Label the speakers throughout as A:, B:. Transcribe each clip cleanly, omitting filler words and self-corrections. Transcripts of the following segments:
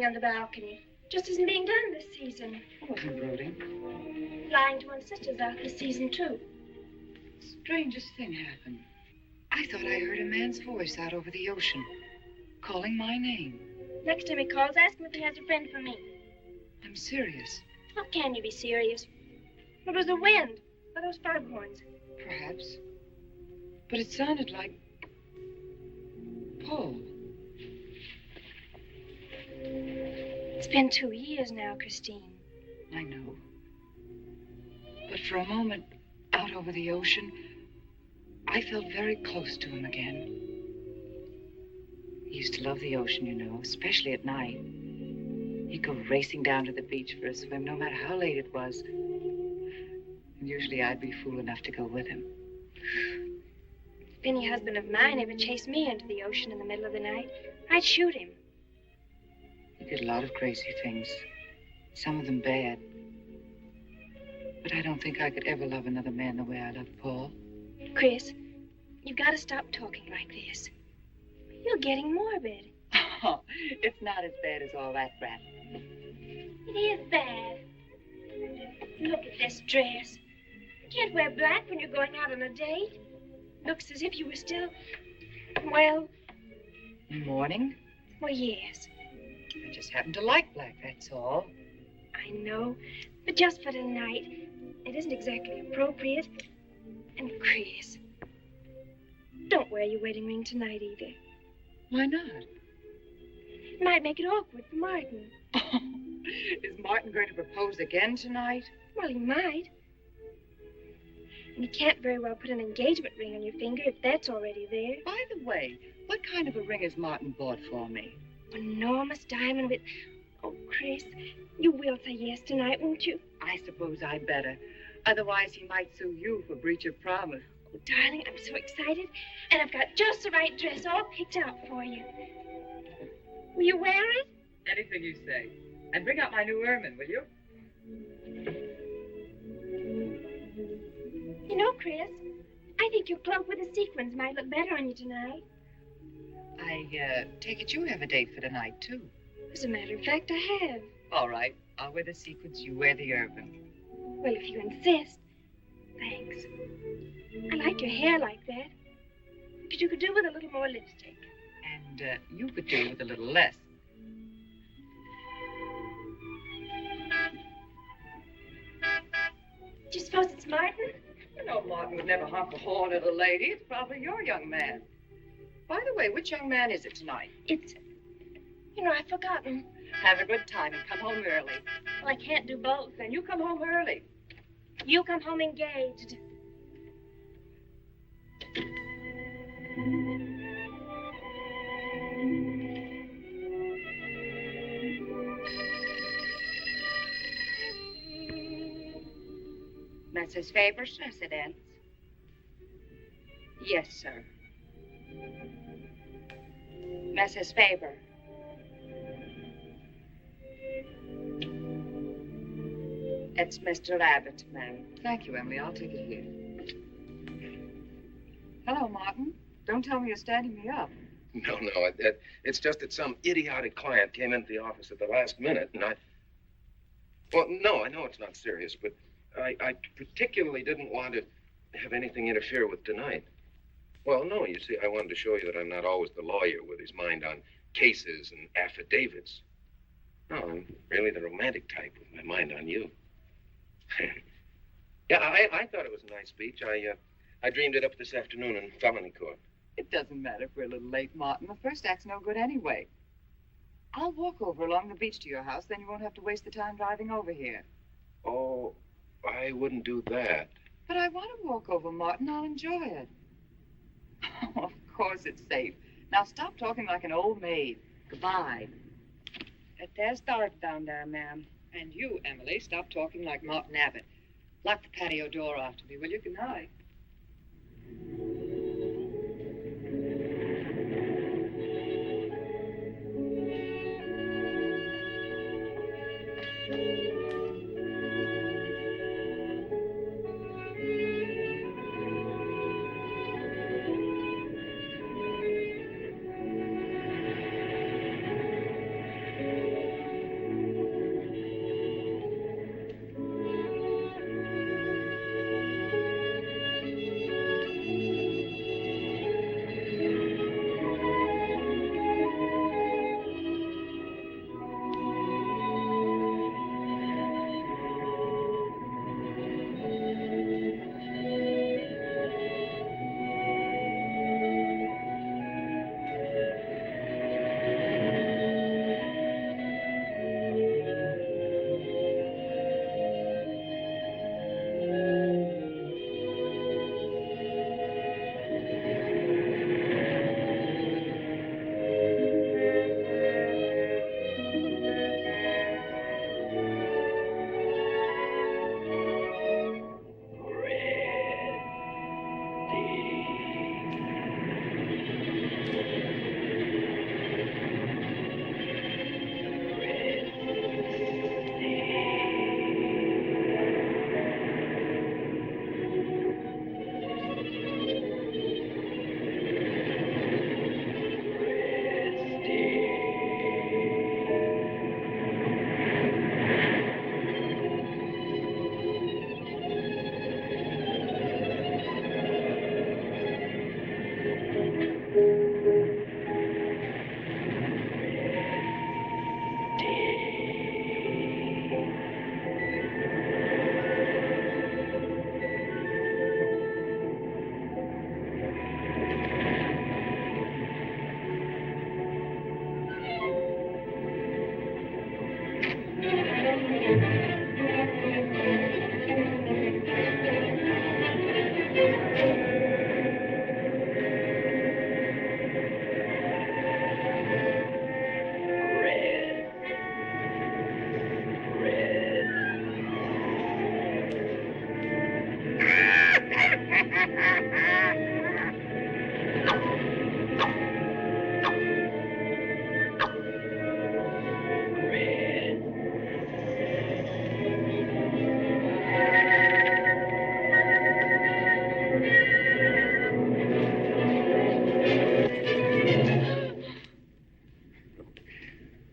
A: On the balcony. Just isn't being done this season.
B: I wasn't brooding.
A: Flying to one's sister's out this season, too.
B: Strangest thing happened. I thought I heard a man's voice out over the ocean, calling my name.
A: Next time he calls, ask him if he has a friend for me.
B: I'm serious.
A: How can you be serious? It was the wind, or those foghorns.
B: Perhaps. But it sounded like Paul.
A: It's been 2 years now, Christine.
B: I know. But for a moment, out over the ocean, I felt very close to him again. He used to love the ocean, you know, especially at night. He'd go racing down to the beach for a swim, no matter how late it was. And usually I'd be fool enough to go with him.
A: If any husband of mine ever chased me into the ocean in the middle of the night, I'd shoot him.
B: He did a lot of crazy things, some of them bad. But I don't think I could ever love another man the way I loved Paul.
A: Chris, you've got to stop talking like this. You're getting morbid.
B: Oh, it's not as bad as all that rap.
A: It is bad. Look at this dress. You can't wear black when you're going out on a date. Looks as if you were still, well...
B: Mourning?
A: Well, yes.
B: I just happen to like black, that's all.
A: I know, but just for tonight, it isn't exactly appropriate. And Chris, don't wear your wedding ring tonight either.
B: Why not?
A: It might make it awkward for Martin.
B: Oh, is Martin going to propose again tonight?
A: Well, he might. And you can't very well put an engagement ring on your finger if that's already there.
B: By the way, what kind of a ring has Martin bought for me?
A: An enormous diamond with... Oh, Chris, you will say yes tonight, won't you?
B: I suppose I better. Otherwise, he might sue you for breach of promise.
A: Oh, darling, I'm so excited. And I've got just the right dress all picked out for you. Will you wear it?
B: Anything you say. And bring out my new ermine, will you?
A: You know, Chris, I think your cloak with the sequins might look better on you tonight.
B: I take it you have a date for tonight, too.
A: As a matter of fact, I have.
B: All right. I'll wear the sequins, you wear the ermine.
A: Well, if you insist. Thanks. I like your hair like that. But you could do with a little more lipstick.
B: And you could do with a little less.
A: Do you suppose it's Martin?
B: You know Martin would never honk the horn at a lady. It's probably your young man. By the way, which young man is it tonight?
A: It's... You know, I've forgotten.
B: Have a good time and come home early.
A: Well, I can't do both.
B: Then you come home early.
A: You come home engaged.
B: Mrs. Faber's residence? Yes, sir. Mrs. Faber. It's Mr. Abbott, ma'am. Thank you, Emily. I'll take it here. Hello, Martin. Don't tell me you're standing me up.
C: No, it's just that some idiotic client came into the office at the last minute, and well, no, I know it's not serious, but I particularly didn't want to have anything interfere with tonight. Well, no, you see, I wanted to show you that I'm not always the lawyer with his mind on cases and affidavits. No, I'm really the romantic type with my mind on you. Yeah, I thought it was a nice speech. I dreamed it up this afternoon in felony court.
B: It doesn't matter if we're a little late, Martin. The first act's no good anyway. I'll walk over along the beach to your house, then you won't have to waste the time driving over here.
C: Oh, I wouldn't do that.
B: But I want to walk over, Martin. I'll enjoy it. Oh, of course it's safe. Now stop talking like an old maid. Goodbye. There's Dart down there, ma'am. And you, Emily, stop talking like Martin Abbott. Lock the patio door after me, will you? Good night.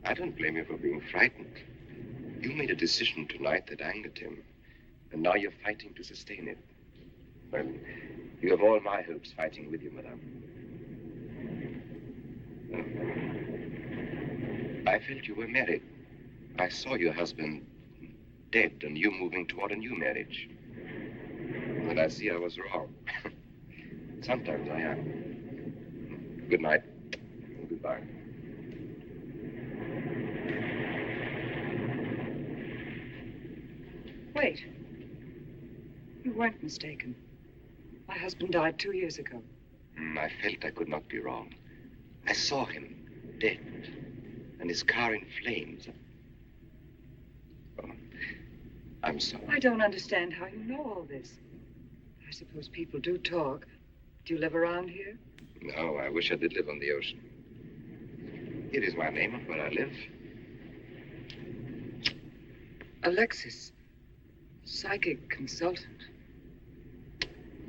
C: I don't blame you for being frightened. You made a decision tonight that angered him, and now you're fighting to sustain it. Well, you have all my hopes fighting with you, madame. I felt you were married. I saw your husband dead and you moving toward a new marriage. And I see I was wrong. Sometimes I am. Good night. And goodbye.
B: Wait. You weren't mistaken. My husband died 2 years ago.
C: I felt I could not be wrong. I saw him, dead, and his car in flames. Oh, I'm sorry.
B: I don't understand how you know all this. I suppose people do talk. Do you live around here?
C: No, I wish I did live on the ocean. Here is my name of where I live.
B: Alexis, psychic consultant.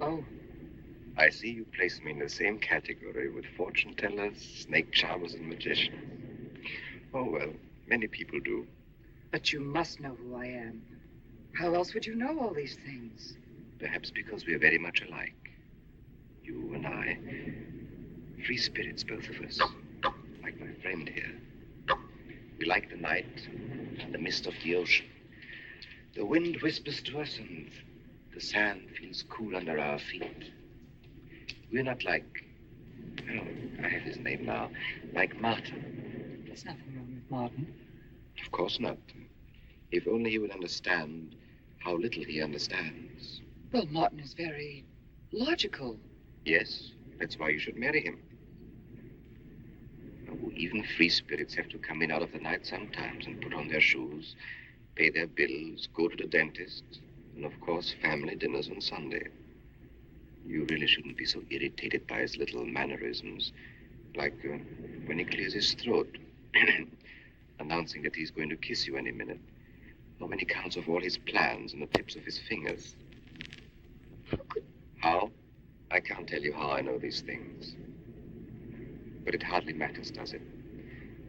B: Oh.
C: I see you place me in the same category with fortune tellers, snake charmers, and magicians. Oh, well, many people do.
B: But you must know who I am. How else would you know all these things?
C: Perhaps because we are very much alike. You and I. Free spirits, both of us. Like my friend here. We like the night and the mist of the ocean. The wind whispers to us and the sand feels cool under our feet. We're not like, oh, I have his name now, like Martin.
B: There's nothing wrong with Martin.
C: Of course not. If only he would understand how little he understands.
B: Well, Martin is very logical.
C: Yes, that's why you should marry him. Oh, even free spirits have to come in out of the night sometimes and put on their shoes, pay their bills, go to the dentist, and of course, family dinners on Sunday. You really shouldn't be so irritated by his little mannerisms, like when he clears his throat, announcing that he's going to kiss you any minute, or when he counts off all his plans on the tips of his fingers. How? I can't tell you how I know these things. But it hardly matters, does it?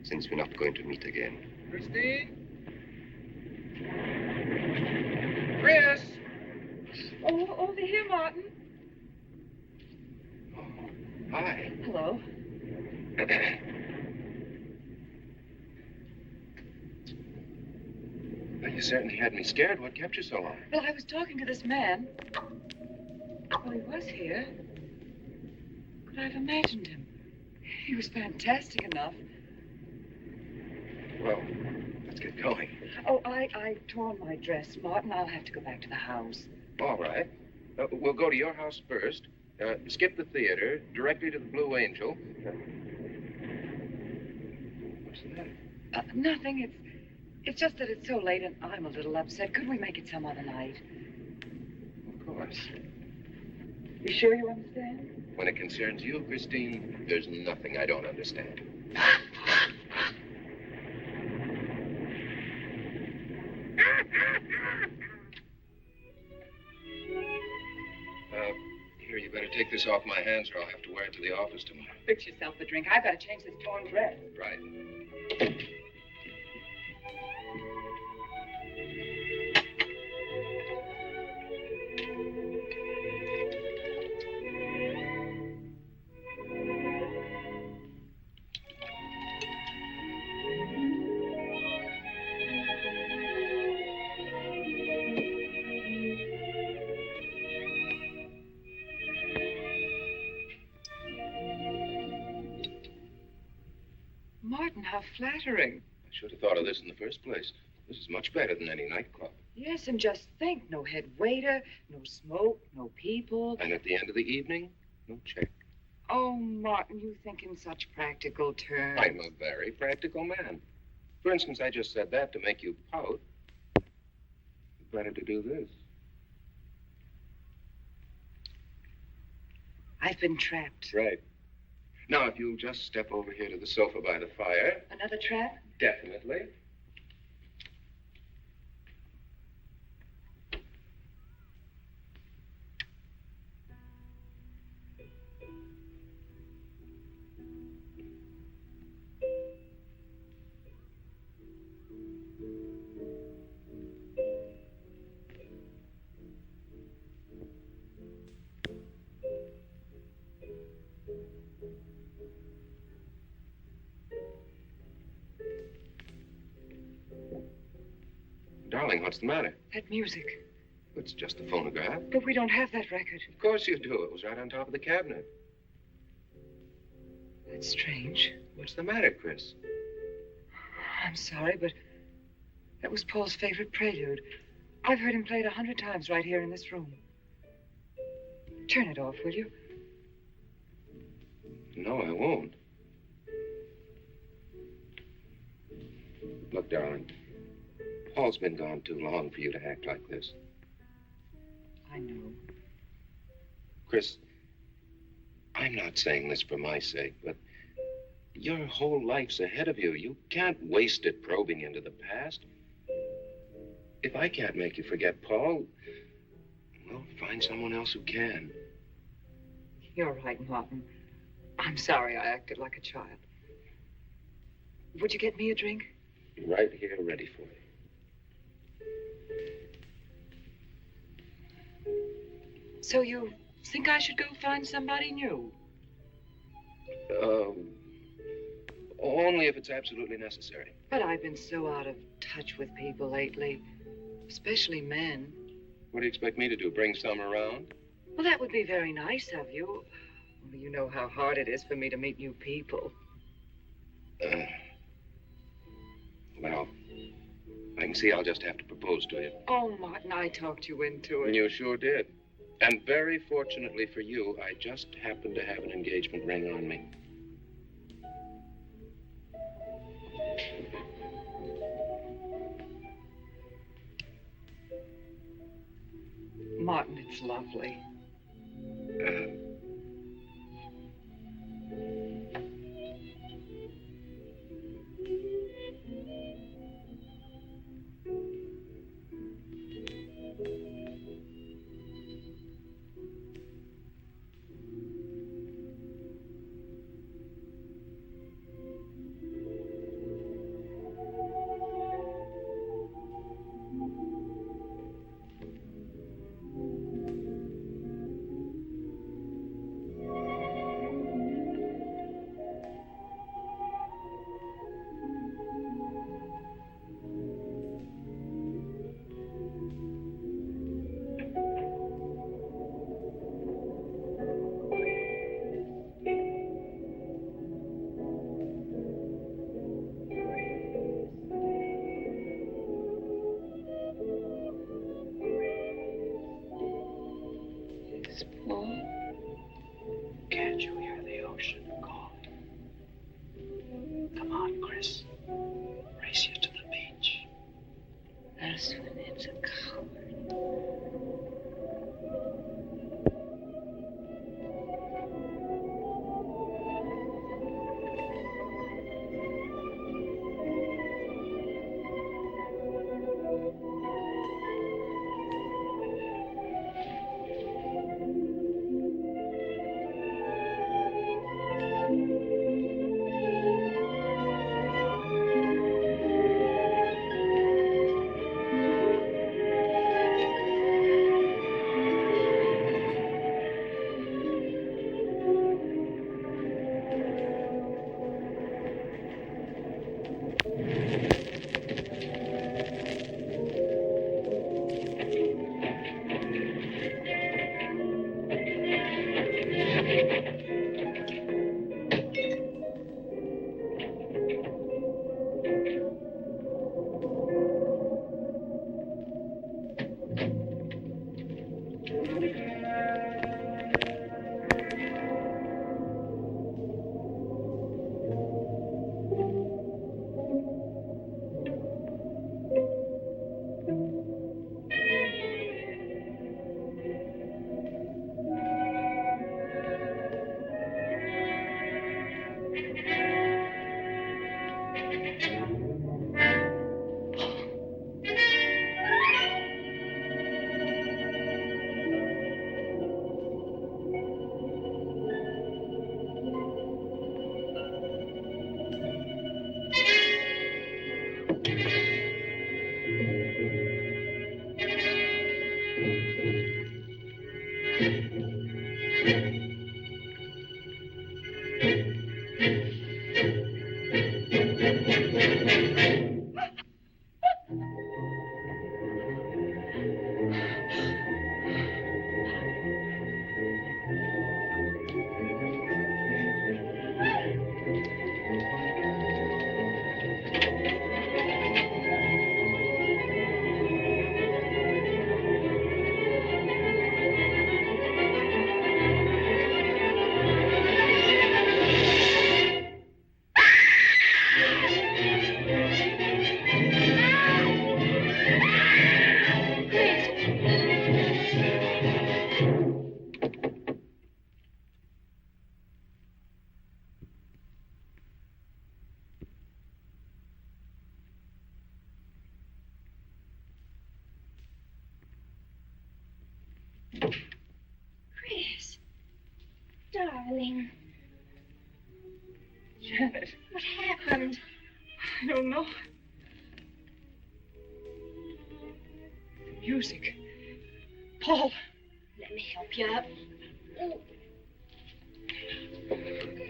C: Since we're not going to meet again.
D: Christine? Chris!
B: Oh, over here, Martin.
C: Oh, hi.
B: Hello.
C: Well, you certainly had me scared. What kept you so long?
B: Well, I was talking to this man. Well, he was here. Could I have imagined him? He was fantastic enough.
C: Well, let's get going.
B: Oh, I torn my dress, Martin. I'll have to go back to the house.
C: All right. We'll go to your house first. Skip the theater, directly to the Blue Angel. What's the matter?
B: Nothing. It's just that it's so late and I'm a little upset. Could we make it some other night?
C: Of course.
B: You sure you understand?
C: When it concerns you, Christine, there's nothing I don't understand. Here, you better take this off my hands or I'll have to wear it to the office tomorrow.
B: Fix yourself a drink. I've got to change this torn dress.
C: Right.
B: Martin, how flattering.
C: I should have thought of this in the first place. This is much better than any nightclub.
B: Yes, and just think, no head waiter, no smoke, no people.
C: And at the end of the evening, no check.
B: Oh, Martin, you think in such practical terms.
C: I'm a very practical man. For instance, I just said that to make you pout. Better to do this.
B: I've been trapped.
C: Right. Now, if you'll just step over here to the sofa by the fire.
B: Another trap?
C: Definitely. Darling, what's the matter?
B: That music.
C: But it's just a phonograph.
B: But we don't have that record.
C: Of course you do. It was right on top of the cabinet.
B: That's strange.
C: What's the matter, Chris?
B: I'm sorry, but that was Paul's favorite prelude. I've heard him play it 100 times right here in this room. Turn it off, will you?
C: No, I won't. Look, darling, Paul's been gone too long for you to act like this.
B: I know.
C: Chris, I'm not saying this for my sake, but your whole life's ahead of you. You can't waste it probing into the past. If I can't make you forget Paul, well, find someone else who can.
B: You're right, Martin. I'm sorry I acted like a child. Would you get me a drink?
C: Right here, ready for you.
B: So you think I should go find somebody new?
C: Only if it's absolutely necessary.
B: But I've been so out of touch with people lately, especially men.
C: What do you expect me to do, bring some around?
B: Well, that would be very nice of you. Only you know how hard it is for me to meet new people.
C: Well, I can see I'll just have to propose to you.
B: Oh, Martin, I talked you into it.
C: You sure did. And very fortunately for you, I just happened to have an engagement ring on me.
B: Martin, it's lovely.
E: Can't you hear the ocean calling? Come on, Chris. Race you to the beach.
B: That's when it's a coward.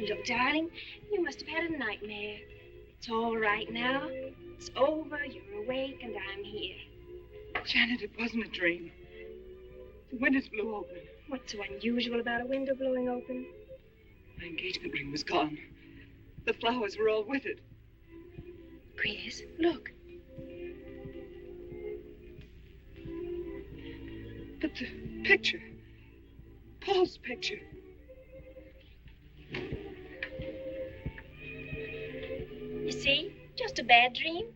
A: Look, darling, you must have had a nightmare. It's all right now. It's over, you're awake, and I'm here.
B: Janet, it wasn't a dream. The windows blew open.
A: What's so unusual about a window blowing open?
B: My engagement ring was gone. The flowers were all withered.
A: Chris, look.
B: But the picture. Paul's picture.
A: You see? Just a bad dream.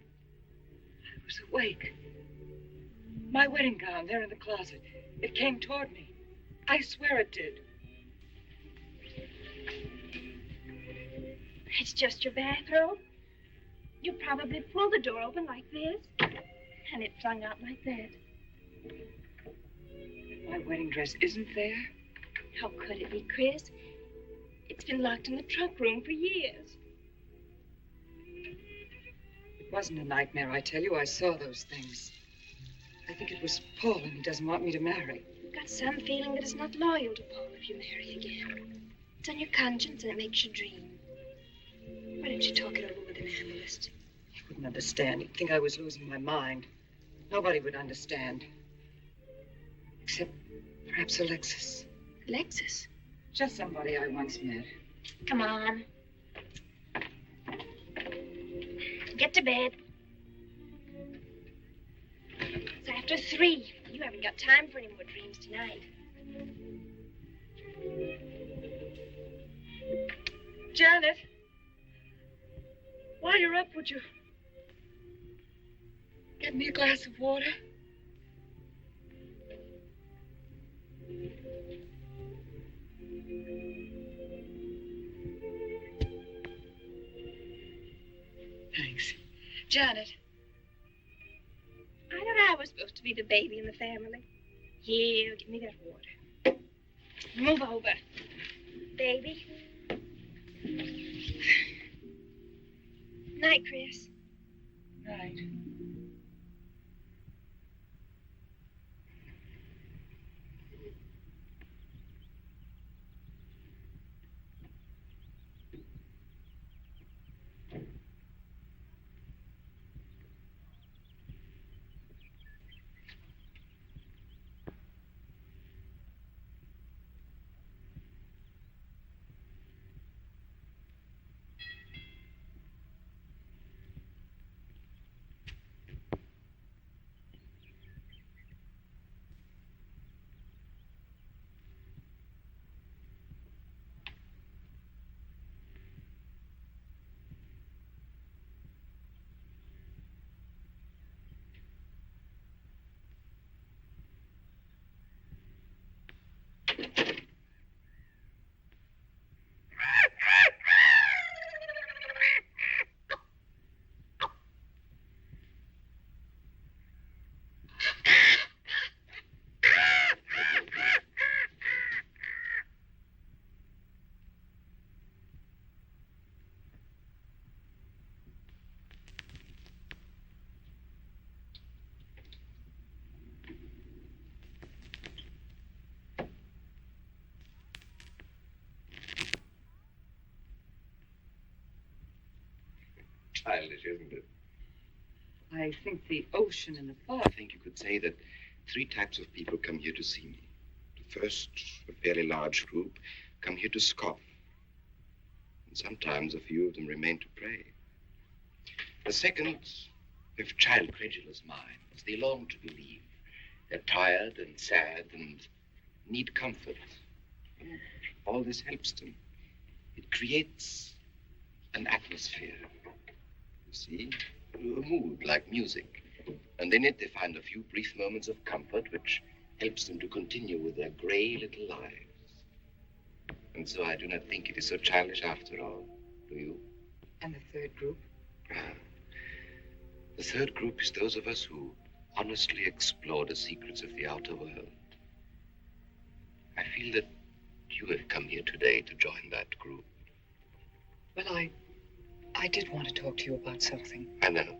B: I was awake. My wedding gown there in the closet. It came toward me. I swear it did.
A: It's just your bathrobe. You probably pulled the door open like this, and it flung out like that.
B: My wedding dress isn't there?
A: How could it be, Chris? It's been locked in the trunk room for years.
B: It wasn't a nightmare, I tell you. I saw those things. I think it was Paul, and he doesn't want me to marry.
A: You've got some feeling that it's not loyal to Paul if you marry again. It's on your conscience, and it makes you dream. Why don't you talk it over with an analyst?
B: He wouldn't understand. He'd think I was losing my mind. Nobody would understand. Except perhaps Alexis.
A: Alexis?
B: Just somebody I once met.
A: Come on. Get to bed. It's after 3. You haven't got time for any more dreams tonight.
B: Janet, while you're up, would you get me a glass of water? Thanks. Janet.
A: I thought I was supposed to be the baby in the family. Here, give me that water. Move over. Baby. Night, Chris.
B: Night.
C: Childish, isn't it?
B: I think the ocean and the fog.
C: I think you could say that 3 types of people come here to see me. The first, a fairly large group, come here to scoff. And sometimes a few of them remain to pray. The second have child credulous minds. They long to believe. They're tired and sad and need comfort. All this helps them. It creates an atmosphere. You see, a mood like music. And in it they find a few brief moments of comfort which helps them to continue with their gray little lives. And so I do not think it is so childish after all. Do you?
B: And the third group?
C: The third group is those of us who honestly explore the secrets of the outer world. I feel that you have come here today to join that group.
B: Well, I did want to talk to you about something.
C: I know.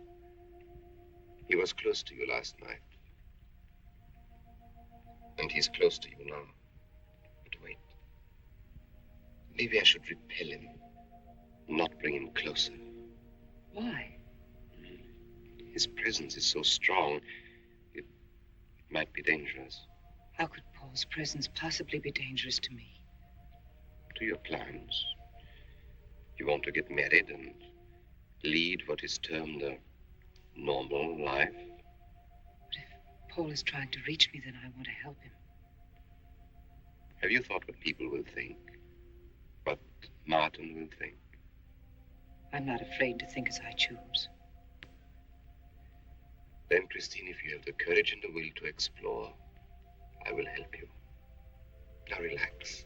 C: He was close to you last night. And he's close to you now. But wait. Maybe I should repel him, not bring him closer.
B: Why?
C: His presence is so strong, it might be dangerous.
B: How could Paul's presence possibly be dangerous to me?
C: To your plans. You want to get married and lead what is termed a normal life.
B: But if Paul is trying to reach me, then I want to help him.
C: Have you thought what people will think? What Martin will think?
B: I'm not afraid to think as I choose.
C: Then, Christine, if you have the courage and the will to explore, I will help you. Now relax.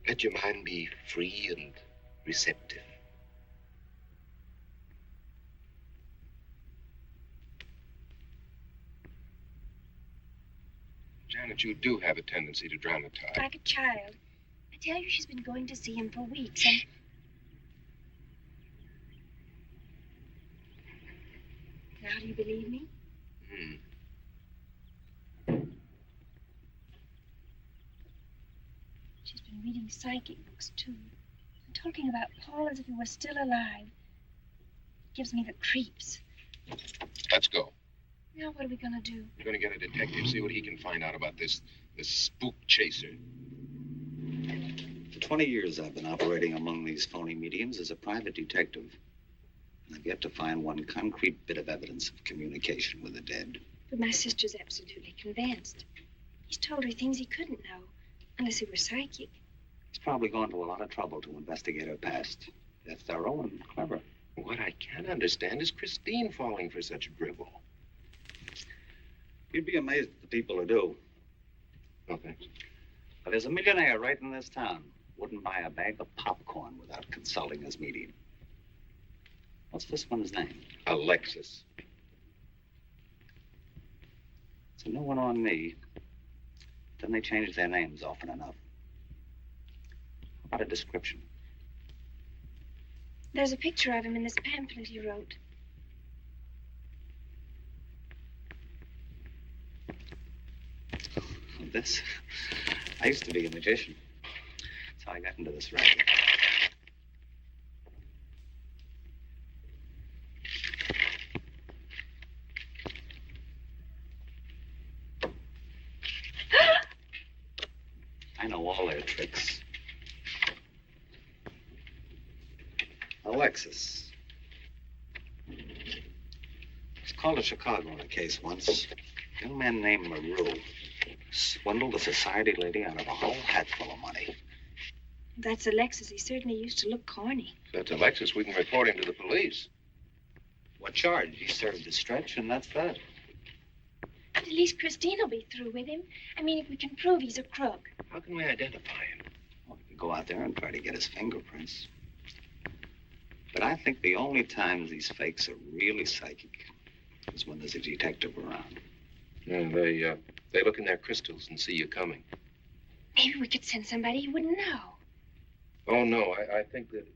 C: Let your mind be free and receptive. Janet, you do have a tendency to dramatize.
A: Like a child. I tell you, she's been going to see him for weeks, and... Now, do you believe me? She's been reading psychic books, too. And talking about Paul as if he were still alive. It gives me the creeps.
C: Let's go.
A: Now, what are we going to do?
C: We're going to get a detective, see what he can find out about this spook chaser.
E: For 20 years, I've been operating among these phony mediums as a private detective. And I've yet to find one concrete bit of evidence of communication with the dead.
A: But my sister's absolutely convinced. He's told her things he couldn't know, unless he were psychic.
E: He's probably gone to a lot of trouble to investigate her past. They're thorough and clever.
C: What I can't understand is Christine falling for such drivel.
E: You'd be amazed at the people who do.
C: Oh, thanks.
E: But there's a millionaire right in this town. Wouldn't buy a bag of popcorn without consulting his medium. What's this one's name?
C: Alexis.
E: It's a new one on me. Then they change their names often enough. How about a description?
A: There's a picture of him in this pamphlet he wrote.
E: This? I used to be a magician. That's how I got into this racket. I know all their tricks. Alexis. Was called to Chicago on a case once. A young man named LaRue swindled a society lady out of a whole hatful of money.
A: That's Alexis. He certainly used to look corny.
C: That's Alexis. We can report him to the police.
E: What charge? He served his stretch, and that's that.
A: But at least Christine will be through with him. I mean, if we can prove he's a crook.
C: How can we identify him?
E: Well, we could go out there and try to get his fingerprints. But I think the only times these fakes are really psychic is when there's a detective around.
C: Yeah, they look in their crystals and see you coming.
A: Maybe we could send somebody who wouldn't know.
C: Oh, no, I think that...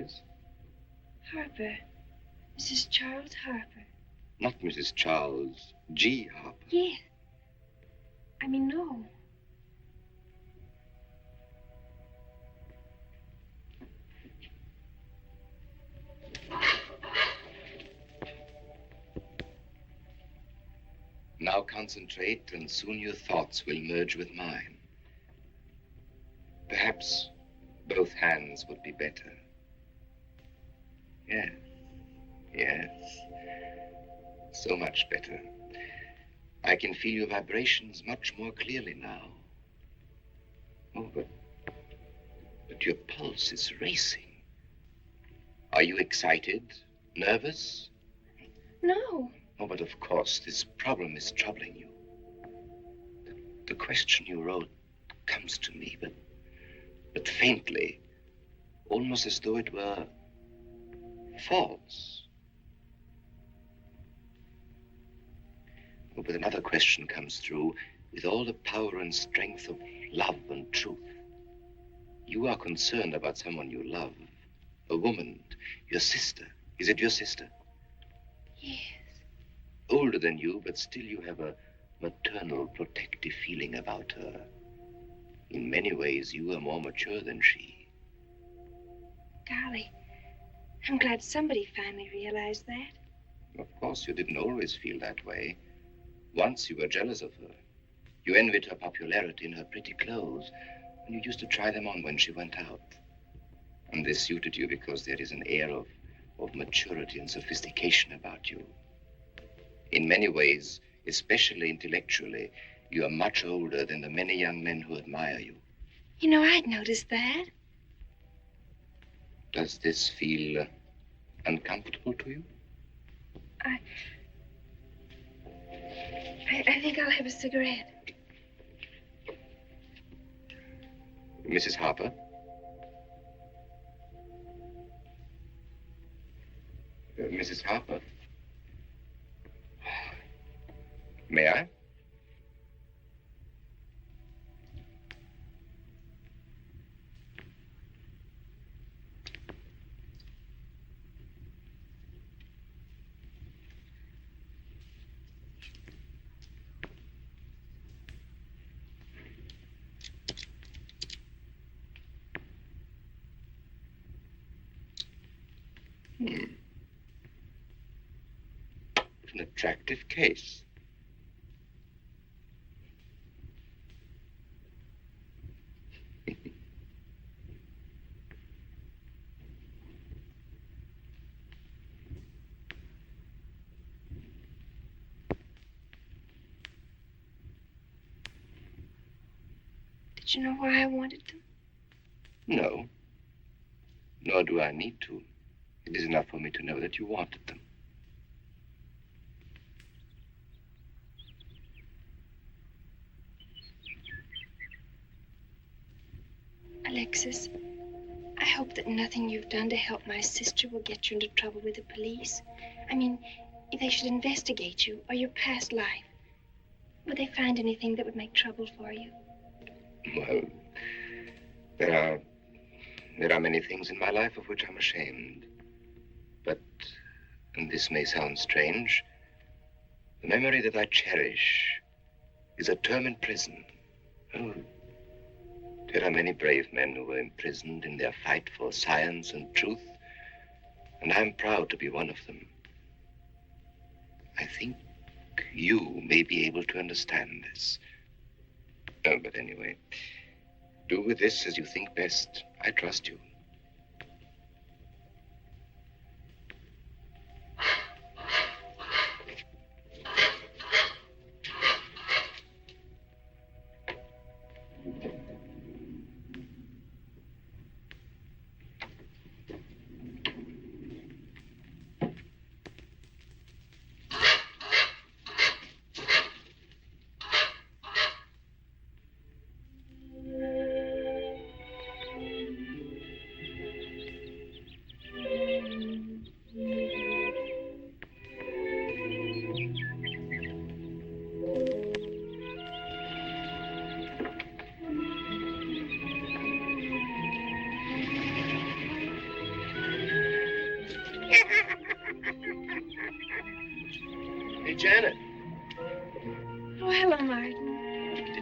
C: Yes?
A: Harper. Mrs. Charles Harper.
C: Not Mrs. Charles G. Harper.
A: Yes. I mean, no.
C: Now concentrate, and soon your thoughts will merge with mine. Perhaps both hands would be better. Yes, yes. So much better. I can feel your vibrations much more clearly now. Oh, but your pulse is racing. Are you excited? Nervous?
A: No.
C: Oh, but of course, this problem is troubling you. The question you wrote comes to me, but faintly, almost as though it were false. Oh, but another question comes through with all the power and strength of love and truth. You are concerned about someone you love, a woman, your sister. Is it your sister?
A: Yes.
C: Older than you, but still you have a maternal, protective feeling about her. In many ways, you are more mature than she.
A: Golly, I'm glad somebody finally realized that.
C: Of course, you didn't always feel that way. Once you were jealous of her. You envied her popularity in her pretty clothes, and you used to try them on when she went out. And this suited you because there is an air of maturity and sophistication about you. In many ways, especially intellectually, you are much older than the many young men who admire you.
A: You know, I'd noticed that.
C: Does this feel uncomfortable to you?
A: I think I'll have a cigarette.
C: Mrs. Harper? Mrs. Harper? May I? An attractive case.
A: Did you know why I wanted them?
C: No. Nor do I need to. It is enough for me to know that you wanted them.
A: Alexis, I hope that nothing you've done to help my sister will get you into trouble with the police. I mean, if they should investigate you or your past life, would they find anything that would make trouble for you?
C: Well, there are many things in my life of which I'm ashamed. But, and this may sound strange, the memory that I cherish is a term in prison. Oh, there are many brave men who were imprisoned in their fight for science and truth, and I'm proud to be one of them. I think you may be able to understand this. Oh, but anyway, do with this as you think best. I trust you.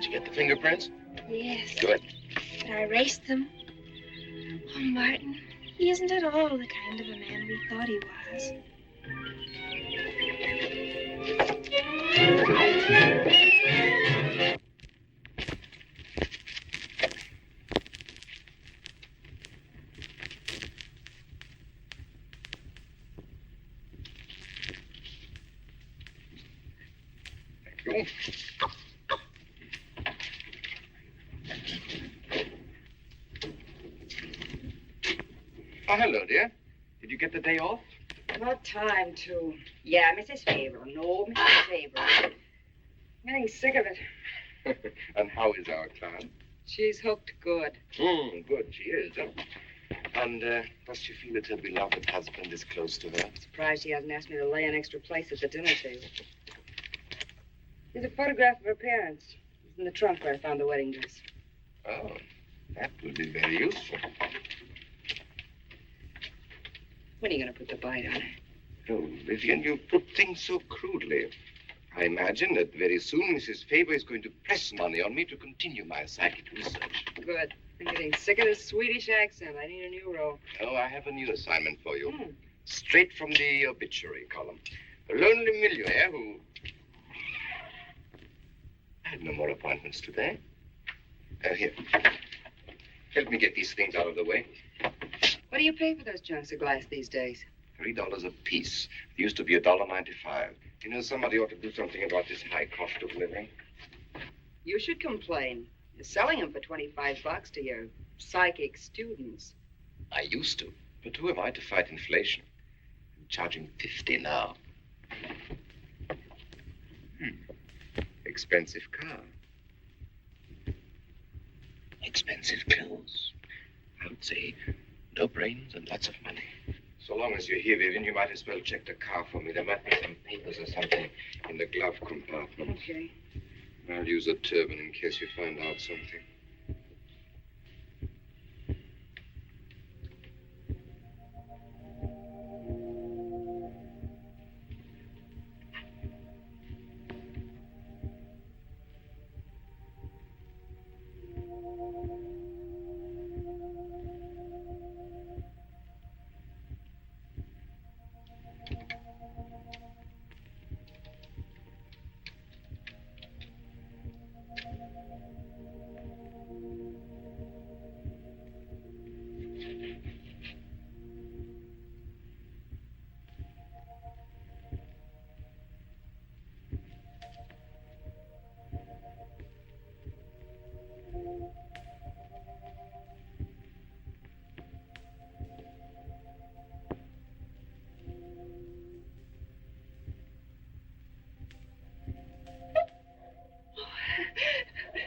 C: Did you get the fingerprints?
A: Yes.
C: Good.
A: But I erased them. Oh, Martin, he isn't at all the kind of a man we thought he was.
C: Thank you. Oh, hello, dear. Did you get the day off?
B: What time to? Yeah, Mrs. Faber. No, Mrs. Faber. I'm getting sick of it.
C: And how is our clown?
B: She's hooked good.
C: Good, she is. And does she feel that her beloved husband is close to her?
B: Surprised she hasn't asked me to lay an extra place at the dinner table. There's a photograph of her parents. It's in the trunk where I found the wedding dress.
C: Oh, that would be very useful.
B: When are you going to put the bite on her?
C: Oh, Vivian, you put things so crudely. I imagine that very soon Mrs. Faber is going to press money on me to continue my psychic research.
B: Good. I'm getting sick of this Swedish accent. I need a new role.
C: Oh, I have a new assignment for you. Straight from the obituary column. A lonely millionaire who... I had no more appointments today. Here. Help me get these things out of the way.
B: What do you pay for those chunks of glass these days?
C: $3 a piece. It used to be $1.95. You know, somebody ought to do something about this high cost of living.
B: You should complain. You're selling them for $25 to your psychic students.
C: I used to. But who am I to fight inflation? I'm charging $50 now. Expensive car. Expensive clothes. I would say no brains and lots of money. So long as you're here, Vivian, you might as well check the car for me. There might be some papers or something in the glove compartment.
B: Okay.
C: I'll use a turban in case you find out something.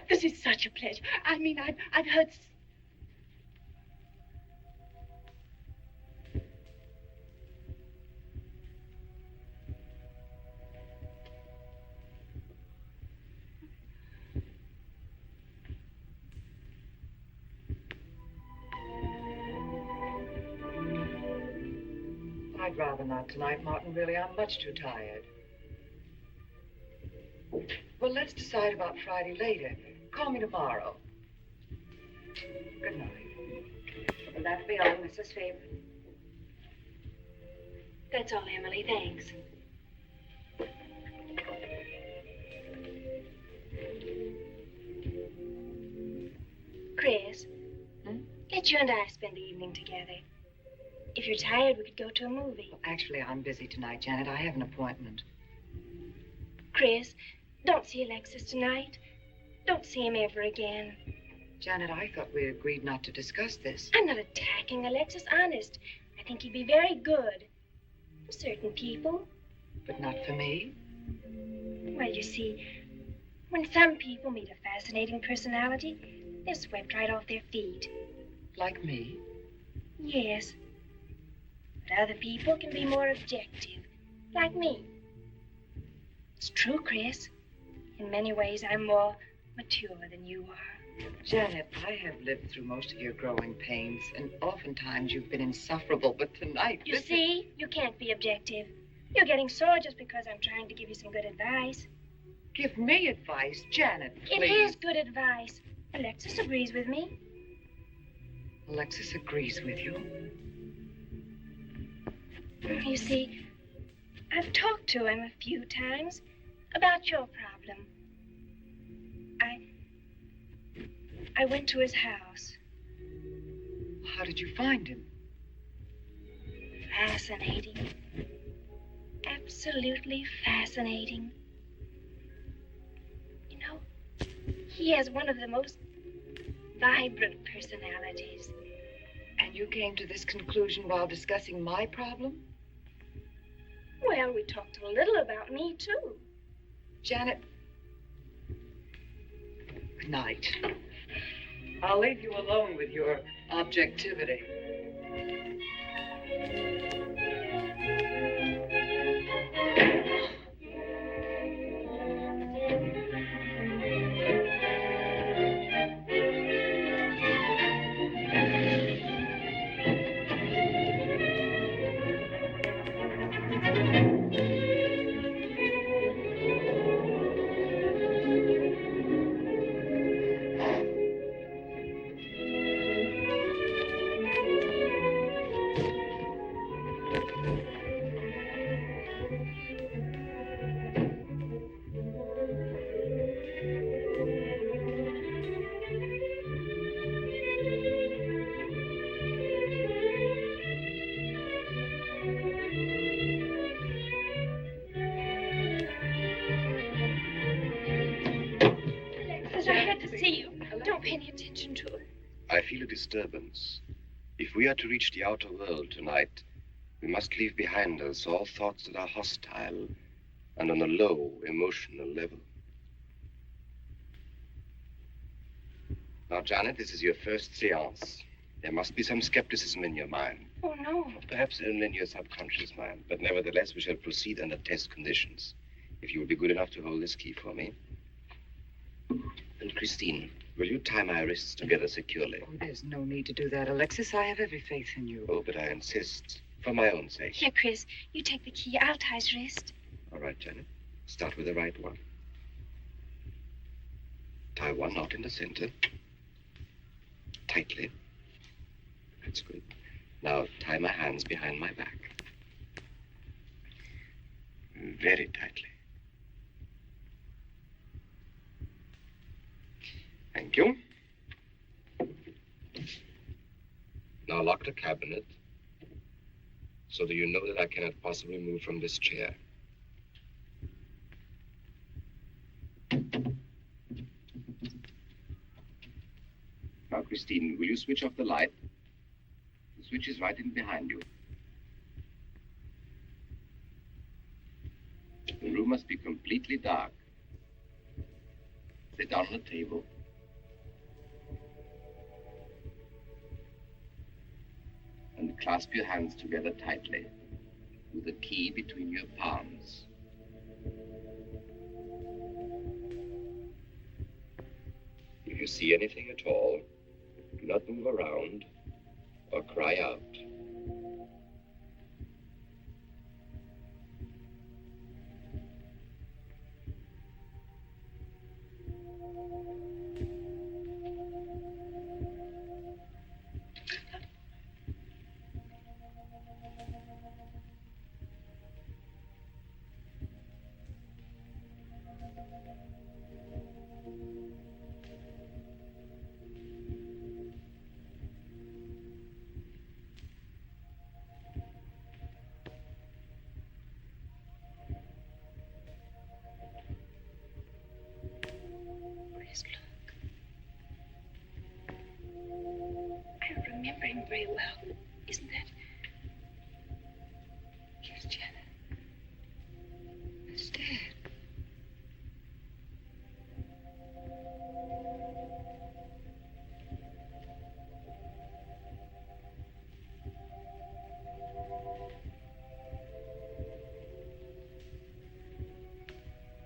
A: This is such a pleasure. I mean, I've heard...
B: I'd rather not tonight, Martin, really. I'm much too tired. Well, let's decide about Friday later. Call me tomorrow. Good night. Will that be all, Mrs. Faber?
A: That's all, Emily. Thanks. Chris, let you and I spend the evening together. If you're tired, we could go to a movie.
B: Well, actually, I'm busy tonight, Janet. I have an appointment.
A: Chris, don't see Alexis tonight. Don't see him ever again.
B: Janet, I thought we agreed not to discuss this.
A: I'm not attacking Alexis, honest. I think he'd be very good for certain people.
B: But not for me?
A: Well, you see, when some people meet a fascinating personality, they're swept right off their feet.
B: Like me?
A: Yes. But other people can be more objective, like me. It's true, Chris. In many ways, I'm more mature than you are.
B: Janet, I have lived through most of your growing pains, and oftentimes you've been insufferable, but tonight...
A: You see, you can't be objective. You're getting sore just because I'm trying to give you some good advice.
B: Give me advice, Janet,
A: It
B: please.
A: is good advice. Alexis agrees with me.
B: Alexis agrees with you.
A: You see, I've talked to him a few times about your problem. I went to his house.
B: How did you find him?
A: Fascinating. Absolutely fascinating. You know, he has one of the most vibrant personalities.
B: And you came to this conclusion while discussing my problem?
A: Well, we talked a little about me, too.
B: Janet. Good night. I'll leave you alone with your objectivity.
A: Alexis, I had to see you. Don't pay any attention to it.
C: I feel a disturbance. If we are to reach the outer world tonight, we must leave behind us all thoughts that are hostile and on a low emotional level. Now, Janet, this is your first séance. There must be some skepticism in your mind.
A: Oh, no.
C: Perhaps only in your subconscious mind, but nevertheless, we shall proceed under test conditions. If you will be good enough to hold this key for me. And Christine, will you tie my wrists together securely?
B: Oh, there's no need to do that, Alexis. I have every faith in you.
C: Oh, but I insist, for my own sake.
A: Here, Chris, you take the key. I'll tie his wrist.
C: All right, Janet. Start with the right one. Tie one knot in the center. Tightly. That's good. Now tie my hands behind my back. Very tightly. Thank you. Now lock the cabinet so that you know that I cannot possibly move from this chair. Now, Christine, will you switch off the light? The switch is right in behind you. The room must be completely dark. Sit down on the table. And clasp your hands together tightly, with the key between your palms. If you see anything at all, do not move around or cry out. Remember him very well, isn't that? Yes, Janet. It's Dad.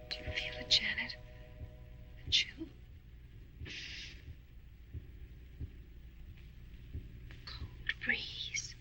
C: Do you feel it, Janet? The chill? Breeze.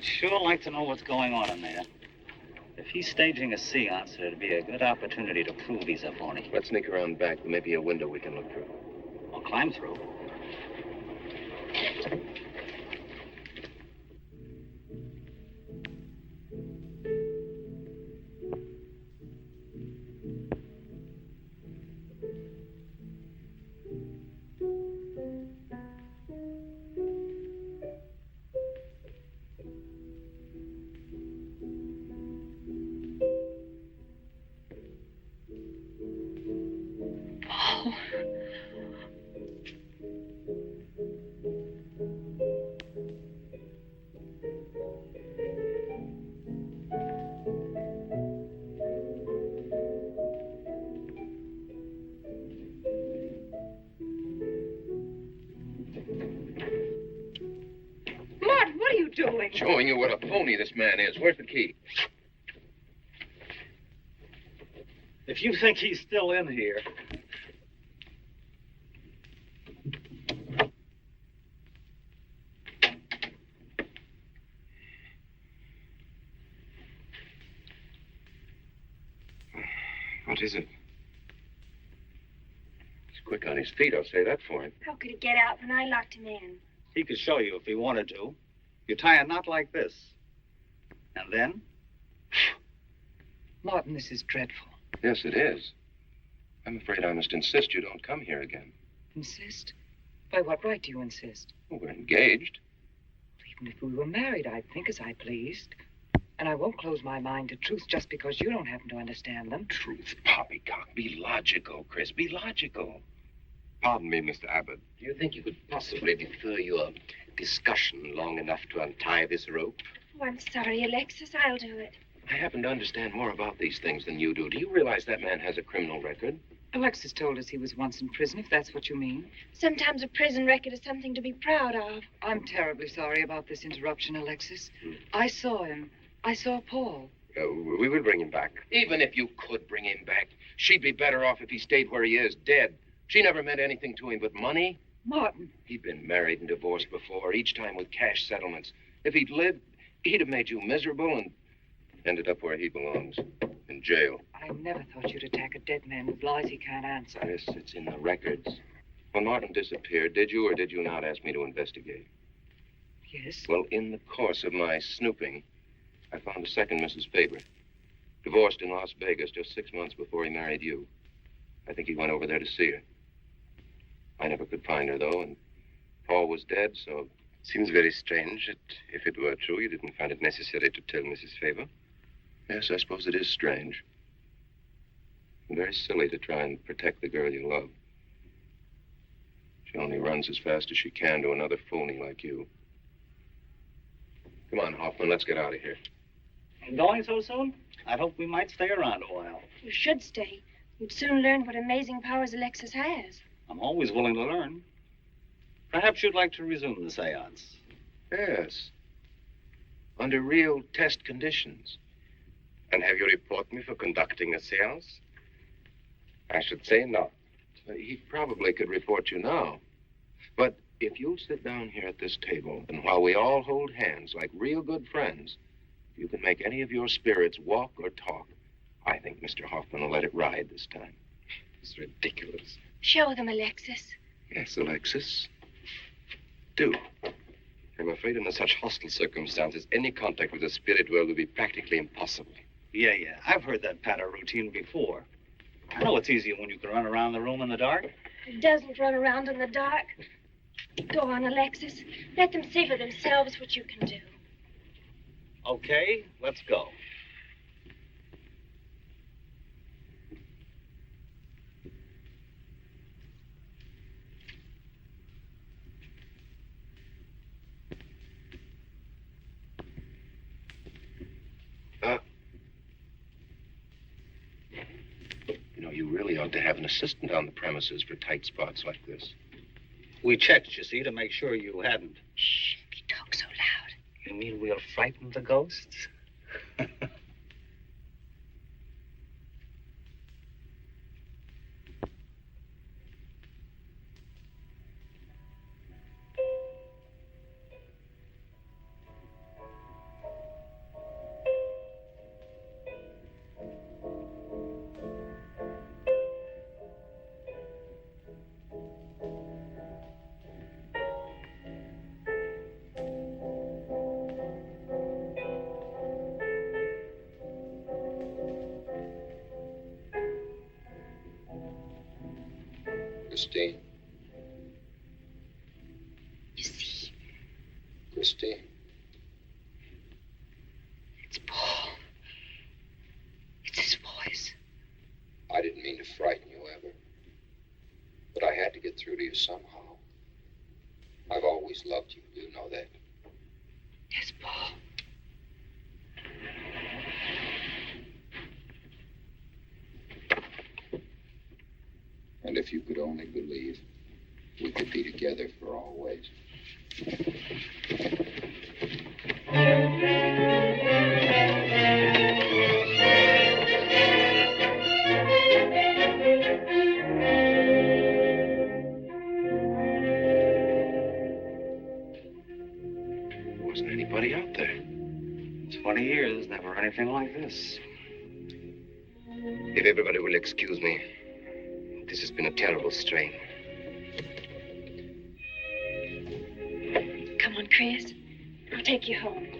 E: sure like to know what's going on in there. If he's staging a seance, it'd be a good opportunity to prove he's a phony.
C: Let's sneak around back. There may be a window we can look through.
E: Or climb through.
B: Doing?
C: Showing you what a phony this man is. Where's the key?
E: If you think he's still in here.
C: What is it? He's quick on his feet, I'll say that for him.
A: How could he get out when I locked him in?
E: He could show you if he wanted to. You tie a knot like this. And then?
B: Martin, this is dreadful.
C: Yes, it is. I'm afraid I must insist you don't come here again.
B: Insist? By what right do you insist?
C: Well, we're engaged.
B: Even if we were married, I'd think as I pleased. And I won't close my mind to truth just because you don't happen to understand them.
C: Truth, poppycock. Be logical, Chris. Be logical.
F: Pardon me, Mr. Abbott.
G: Do you think you could possibly defer your discussion long enough to untie this rope?
A: Oh, I'm sorry, Alexis. I'll do it.
C: I happen to understand more about these things than you do. Do you realize that man has a criminal record?
B: Alexis told us he was once in prison, if that's what you mean.
A: Sometimes a prison record is something to be proud of.
B: I'm terribly sorry about this interruption, Alexis. I saw him. I saw Paul.
F: We will bring him back.
C: Even if you could bring him back, she'd be better off if he stayed where he is, dead. She never meant anything to him but money.
B: Martin.
C: He'd been married and divorced before, each time with cash settlements. If he'd lived, he'd have made you miserable and ended up where he belongs, in jail.
B: I never thought you'd attack a dead man with lies he can't answer.
C: Yes, it's in the records. When Martin disappeared, did you or did you not ask me to investigate?
B: Yes.
C: Well, in the course of my snooping, I found a second Mrs. Faber, divorced in Las Vegas just 6 months before he married you. I think he went over there to see her. I never could find her, though, and Paul was dead, so...
F: Seems very strange that if it were true, you didn't find it necessary to tell Mrs. Faber.
C: Yes, I suppose it is strange. And very silly to try and protect the girl you love. She only runs as fast as she can to another phony like you. Come on, Hoffman, let's get out of here.
E: Going so soon? I'd hope we might stay around a while.
A: You should stay. You'd soon learn what amazing powers Alexis has.
E: I'm always willing to learn. Perhaps you'd like to resume the seance.
C: Yes. Under real test conditions.
F: And have you report me for conducting a seance? I should say not.
C: He probably could report you now. But if you'll sit down here at this table, and while we all hold hands like real good friends, if you can make any of your spirits walk or talk, I think Mr. Hoffman will let it ride this time.
F: It's ridiculous.
A: Show them, Alexis.
C: Yes, Alexis. Do.
F: I'm afraid under such hostile circumstances, any contact with the spirit world will be practically impossible.
E: Yeah. I've heard that pattern routine before. I know it's easier when you can run around the room in the dark.
A: It doesn't run around in the dark. Go on, Alexis. Let them see for themselves what you can do.
E: Okay, let's go.
C: You really ought to have an assistant on the premises for tight spots like this.
E: We checked, you see, to make sure you hadn't.
A: Shh, he talks so loud.
E: You mean we'll frighten the ghosts?
H: Christine.
A: You see,
H: Christine.
A: it's Paul. It's his voice.
H: I didn't mean to frighten you ever. But I had to get through to you somehow. I've always loved you. You know that.
A: Yes, Paul.
H: And if you could only believe, we could be together for always.
C: Wasn't anybody out there.
E: 20 years, never anything like this.
G: If everybody will excuse me, this has been a terrible strain.
A: Come on, Chris. I'll take you home.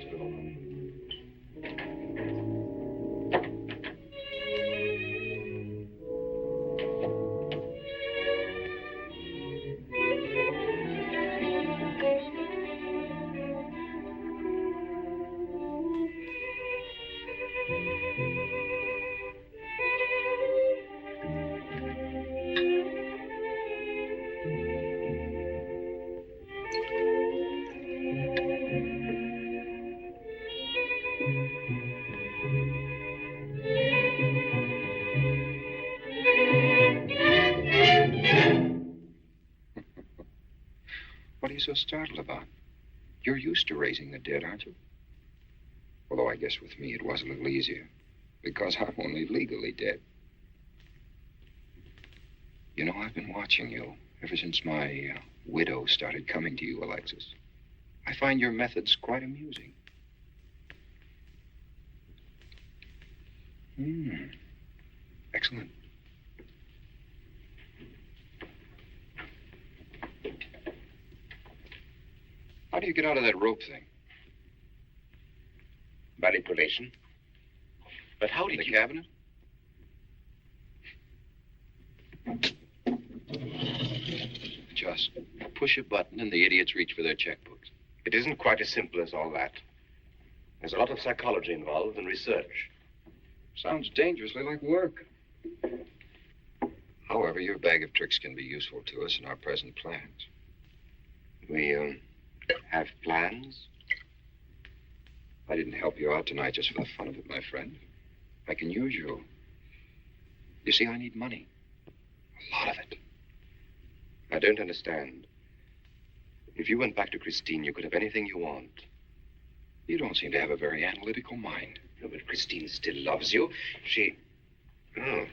H: What are you so startled about? You're used to raising the dead, aren't you? Although I guess with me it was a little easier, because I'm only legally dead. You know, I've been watching you ever since my widow started coming to you, Alexis. I find your methods quite amusing. Excellent. How do you get out of that rope thing?
G: Manipulation. But how
H: In
G: did
H: the
G: you...
H: cabinet? Just push a button and the idiots reach for their checkbooks.
G: It isn't quite as simple as all that. There's a lot of psychology involved and research.
H: Sounds dangerously like work. However, your bag of tricks can be useful to us in our present plans.
G: We, have plans?
H: I didn't help you out tonight just for the fun of it, my friend. I can use you. You see, I need money. A lot of it.
G: I don't understand. If you went back to Christine, you could have anything you want.
H: You don't seem to have a very analytical mind.
G: No, but Christine still loves you. She... Oh.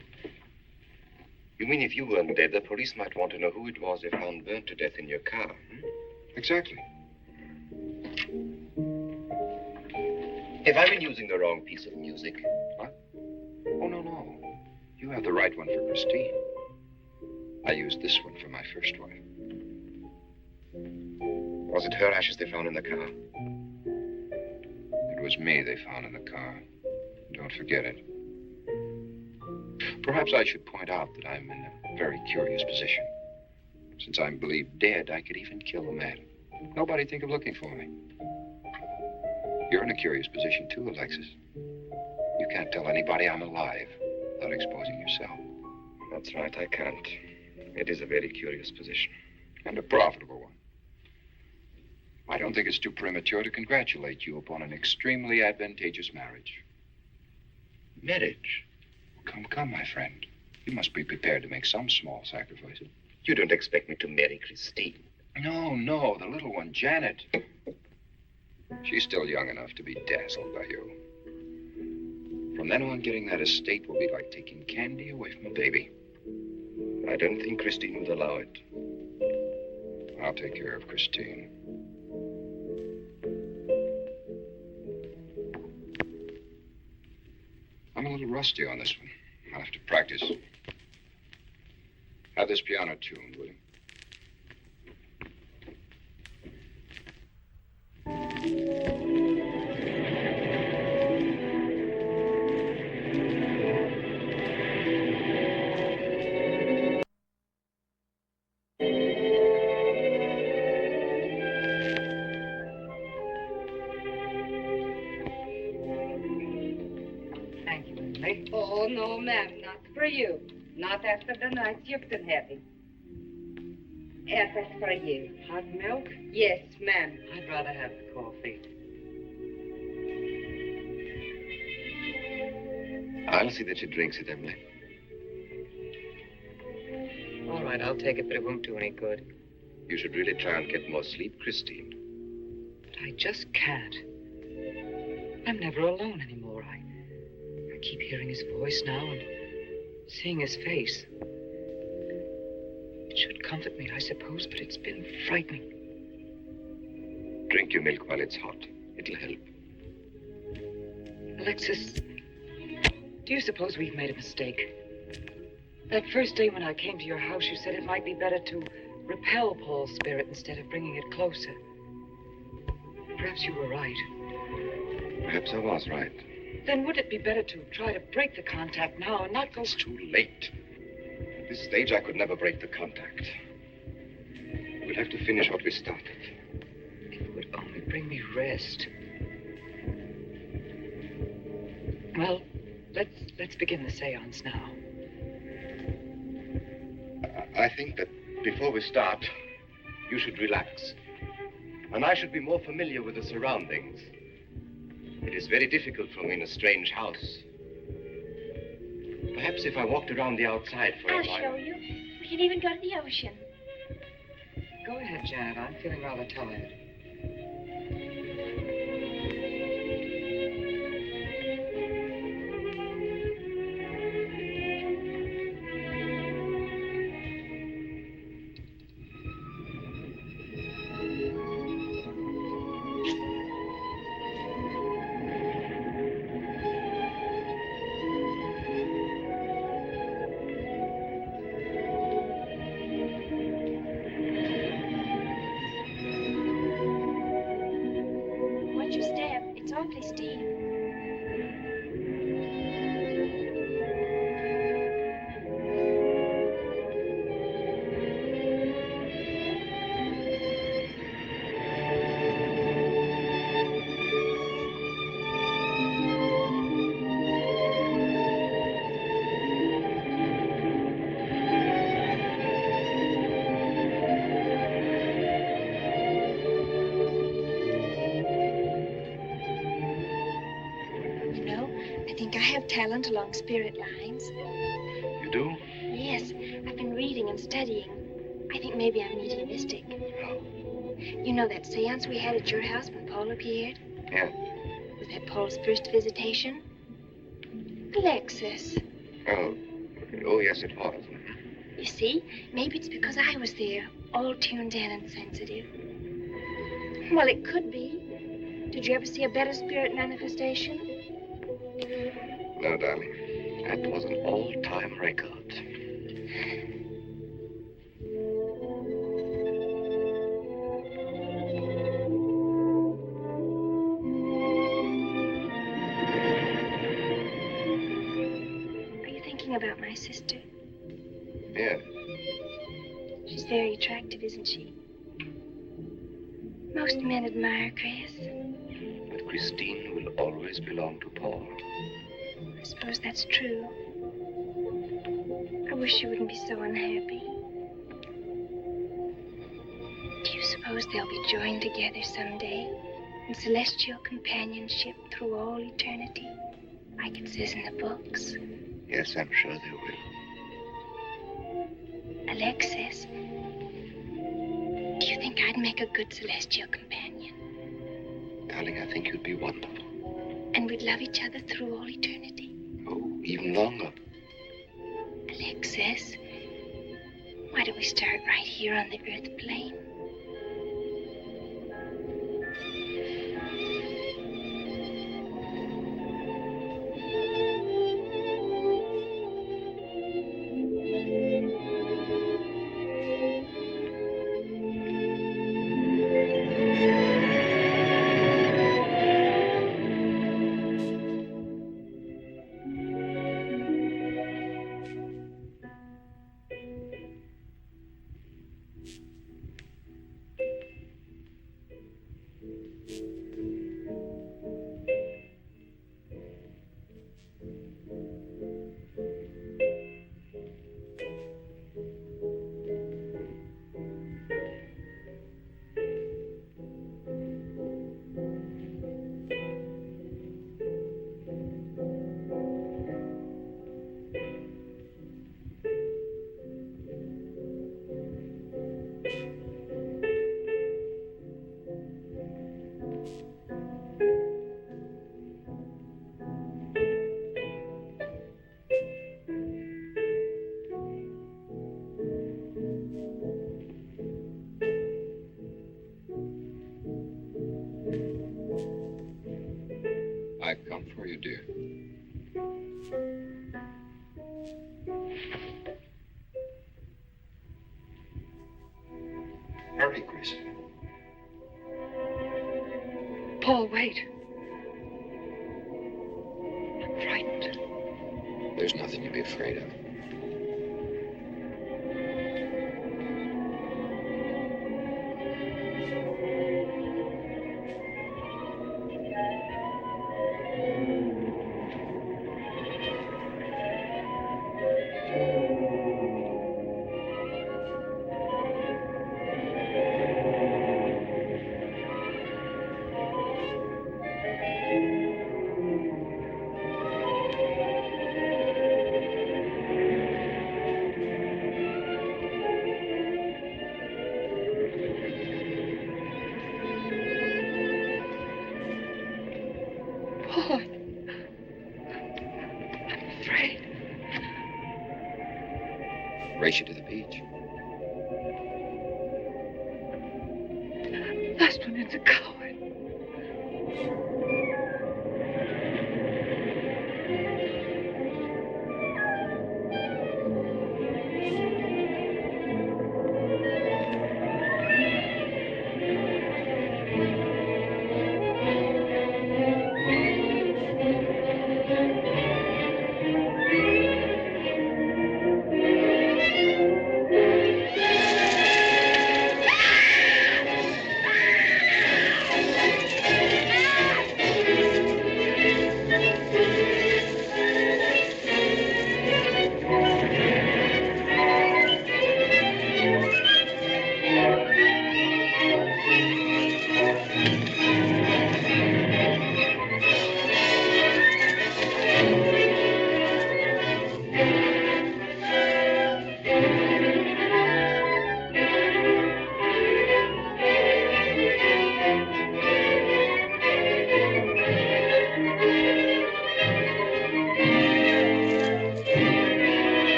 G: You mean if you weren't dead, the police might want to know who it was they found burnt to death in your car?
H: Exactly.
G: Have I been using the wrong piece of music?
H: What? Oh, no. You have the right one for Christine. I used this one for my first wife.
G: Was it her ashes they found in the car?
H: It was me they found in the car. Don't forget it. Perhaps I should point out that I'm in a very curious position. Since I'm believed dead, I could even kill a man. Nobody'd think of looking for me. You're in a curious position, too, Alexis. You can't tell anybody I'm alive without exposing yourself.
G: That's right, I can't. It is a very curious position.
H: And a profitable one. I don't think it's too premature to congratulate you upon an extremely advantageous marriage.
G: Marriage?
H: Come, my friend. You must be prepared to make some small sacrifices.
G: You don't expect me to marry Christine?
H: No, the little one, Janet. She's still young enough to be dazzled by you. From then on, getting that estate will be like taking candy away from a baby.
G: I don't think Christine would allow it.
H: I'll take care of Christine. I'm a little rusty on this one. I'll have to practice. Have this piano tuned, will you?
B: Oh, no, ma'am, not for you. Not after the night you've been having. And that's for you. Hot milk? Yes, ma'am. I'd rather have the coffee.
F: I'll see that she drinks it, Emily.
B: All right, I'll take it, but it won't do any good.
F: You should really try and get more sleep, Christine.
B: But I just can't. I'm never alone anymore. I keep hearing his voice now and seeing his face. It should comfort me, I suppose, but it's been frightening.
F: Drink your milk while it's hot. It'll help.
B: Alexis, do you suppose we've made a mistake? That first day when I came to your house, you said it might be better to repel Paul's spirit instead of bringing it closer. Perhaps you were right.
F: Perhaps I was right.
B: Then would it be better to try to break the contact now and not go...
F: It's too late. At this stage, I could never break the contact. We'll have to finish what we started.
B: If it would only bring me rest. Well, let's begin the séance now.
F: I think that before we start, you should relax. And I should be more familiar with the surroundings. It is very difficult for me in a strange house. Perhaps if I walked around the outside for a while...
A: I'll show you. We can even go to the ocean.
B: Go ahead, Janet. I'm feeling rather tired.
A: Watch your step. It's awfully steep. You know, I think I have talent along spirit lines.
F: You do?
A: Yes, I've been reading and studying. I think maybe I'm mediumistic.
F: Oh.
A: You know that seance we had at your house when Paul appeared?
F: Yeah.
A: Was that Paul's first visitation? Alexis.
F: Oh, yes, it was.
A: You see, maybe it's because I was there, all tuned in and sensitive. Well, it could be. Did you ever see a better spirit manifestation?
F: No, darling. That was an all-time record.
A: Are you thinking about my sister?
F: Yeah.
A: She's very attractive, isn't she? Most men admire Chris.
F: But Christine will always belong to Paul.
A: I suppose that's true. I wish you wouldn't be so unhappy. Do you suppose they'll be joined together someday in celestial companionship through all eternity, like it says in the books?
F: Yes, I'm sure they will.
A: Alexis, do you think I'd make a good celestial companion?
F: Darling, I think you'd be wonderful.
A: And we'd love each other through all eternity?
F: Oh, even longer.
A: Alexis, why don't we start right here on the earth plane?
H: for you, dear. Hurry, Chris.
B: Paul, wait. I'm frightened.
H: There's nothing to be afraid of. Race you to the beach.
B: Last one is a coward.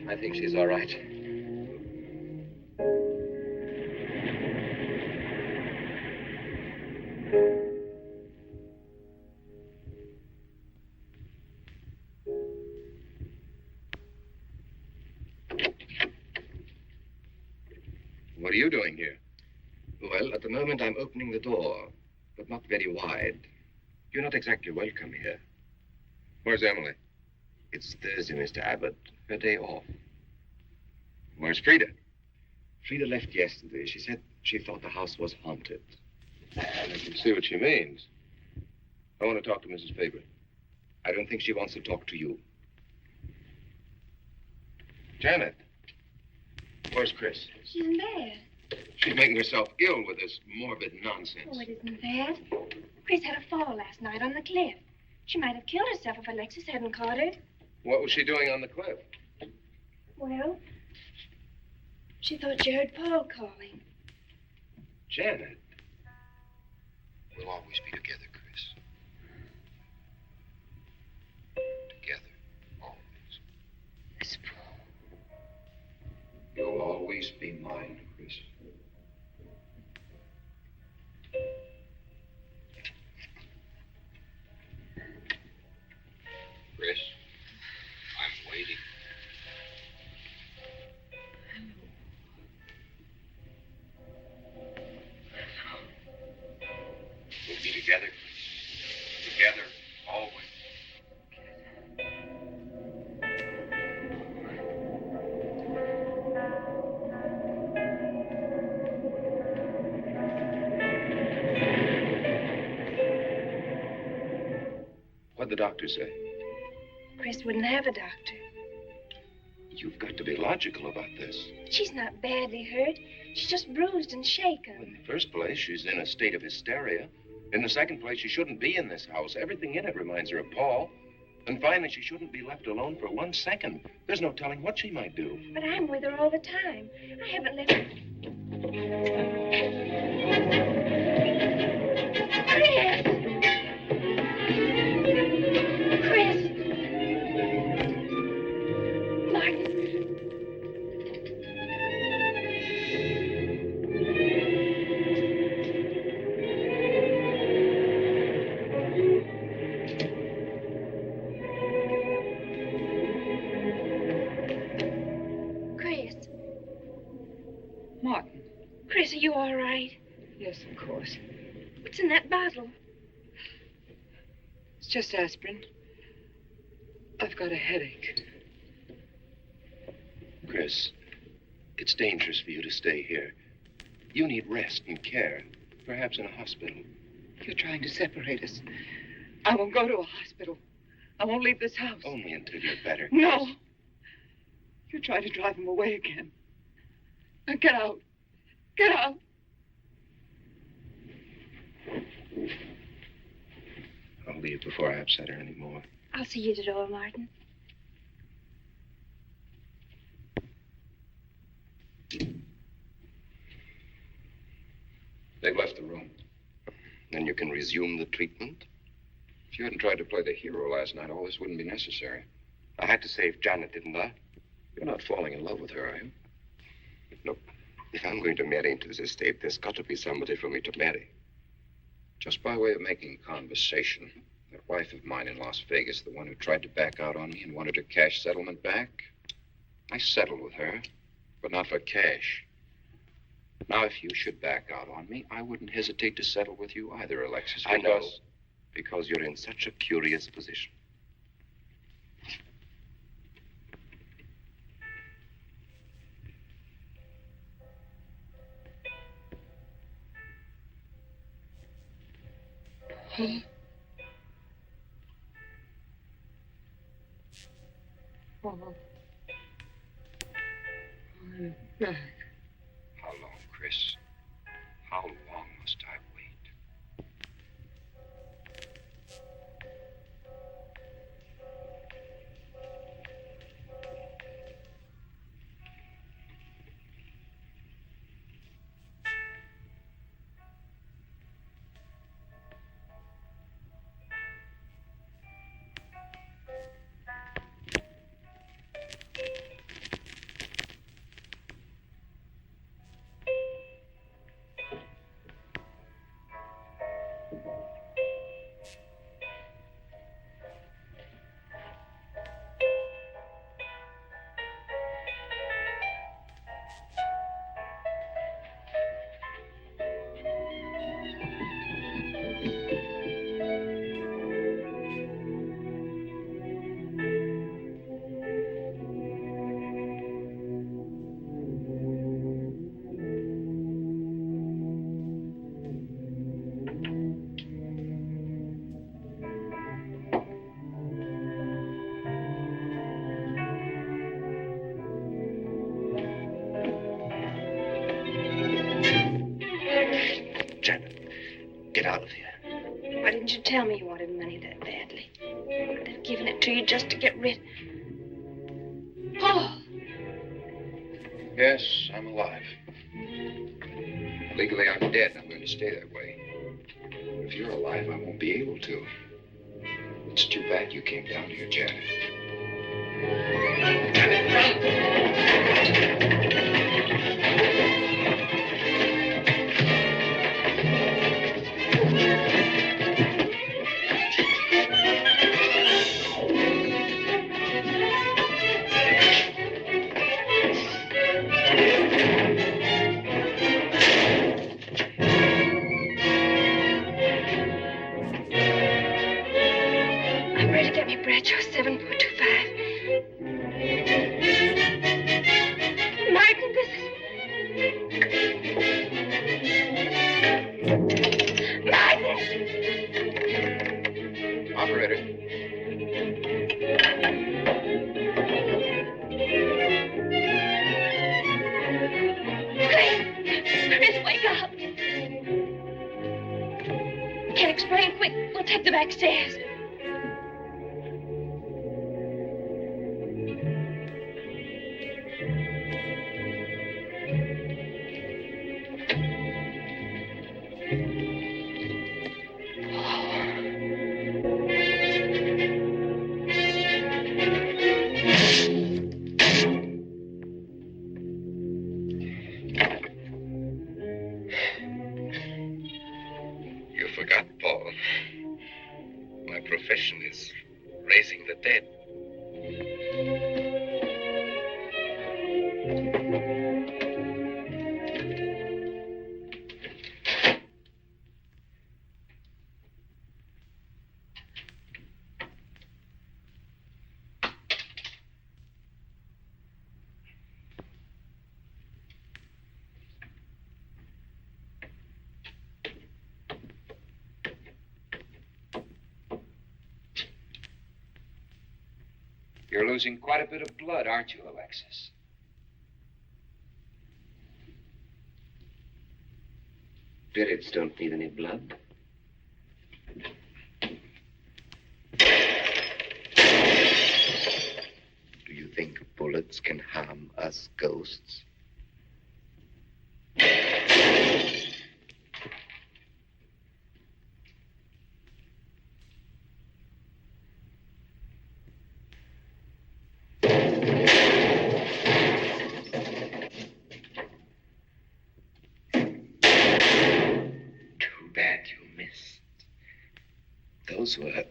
G: I think she's all right.
C: What are you doing here?
G: Well, at the moment I'm opening the door, but not very wide. You're not exactly welcome here.
C: Where's Emily?
G: It's Thursday, Mr. Abbott. Her day off.
C: Where's Frida?
G: Frida left yesterday. She said she thought the house was haunted.
C: I can see what she means. I want to talk to Mrs. Faber.
G: I don't think she wants to talk to you.
C: Janet, where's Chris?
A: She's in bed.
C: She's making herself ill with this morbid nonsense.
A: Oh, it isn't that. Chris had a fall last night on the cliff. She might have killed herself if Alexis hadn't caught her.
C: What was she doing on the cliff?
A: Well, she thought she heard Paul calling.
C: Janet.
H: We'll always be together, Chris. Together. Always.
A: This Paul.
H: You'll always be mine, Chris. Chris, I'm waiting. We'll be together, Chris. Together, always.
C: What'd the doctor say?
A: Chris wouldn't have a doctor.
C: You've got to be logical about this.
A: She's not badly hurt. She's just bruised and shaken.
C: In the first place, she's in a state of hysteria. In the second place, she shouldn't be in this house. Everything in it reminds her of Paul. And finally, she shouldn't be left alone for 1 second. There's no telling what she might do.
A: But I'm with her all the time. I haven't left her. Chris, are you all right?
B: Yes, of course.
A: What's in that bottle?
B: It's just aspirin. I've got a headache.
C: Chris, it's dangerous for you to stay here. You need rest and care, perhaps in a hospital.
B: You're trying to separate us. I won't go to a hospital. I won't leave this house.
C: Only until you're better.
B: No. You're trying to drive him away again. Now get out. Get out.
C: I'll leave before I upset her anymore.
A: I'll see you to the door, Martin.
H: They've left the room.
C: Then you can resume the treatment?
H: If you hadn't tried to play the hero last night, all this wouldn't be necessary.
C: I had to save Janet, didn't I?
H: You're not falling in love with her, are you?
C: Look, if I'm going to marry into this estate, there's got to be somebody for me to marry.
H: Just by way of making conversation, that wife of mine in Las Vegas, the one who tried to back out on me and wanted her cash settlement back, I settled with her, but not for cash. Now, if you should back out on me, I wouldn't hesitate to settle with you either, Alexis.
C: I know, because you're in such a curious position.
B: Oh. I'm back.
H: How long, Chris? How long must I wait?
C: Get out of here.
A: Why didn't you tell me you wanted money that badly? I'd have given it to you just to get rid. Paul!
H: Yes, I'm alive. Legally, I'm dead, and I'm going to stay that way. But if you're alive, I won't be able to. It's too bad you came down here, Janet.
C: Janet, run!
A: Bradshaw 7.25. Martin, this is... Martin!
H: Operator.
A: Chris, wake up. Can't explain. Quick, we'll take the back stairs.
H: You're losing quite a bit of blood, aren't you, Alexis?
G: Spirits don't need any blood. Do you think bullets can harm us ghosts? Those were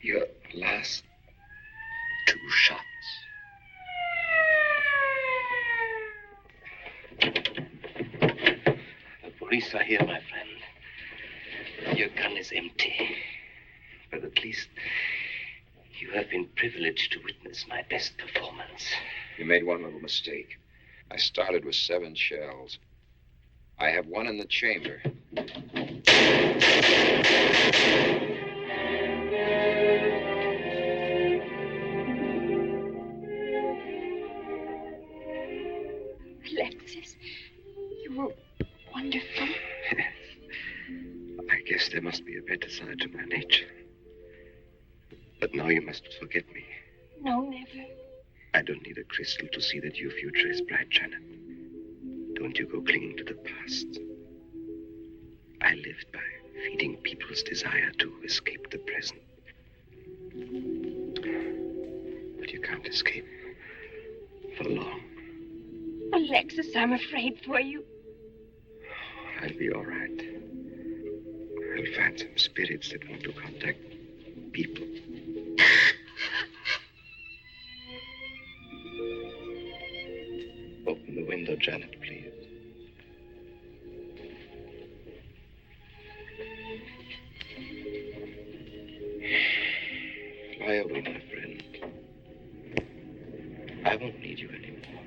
G: your last 2 shots.
I: The police are here, my friend. Your gun is empty. But at least you have been privileged to witness my best performance.
H: You made one little mistake. I started with 7 shells. I have 1 in the chamber.
A: Alexis, you were wonderful.
G: I guess there must be a better side to my nature. But now you must forget me.
A: No, never.
G: I don't need a crystal to see that your future is bright, Janet. Don't you go clinging to the past. I lived by feeding people's desire to escape the present. But you can't escape for long.
A: Alexis, I'm afraid for you.
G: I'll be all right. I'll find some spirits that want to contact people. Open the window, Janet, please. Lie away, my friend. I won't need you anymore.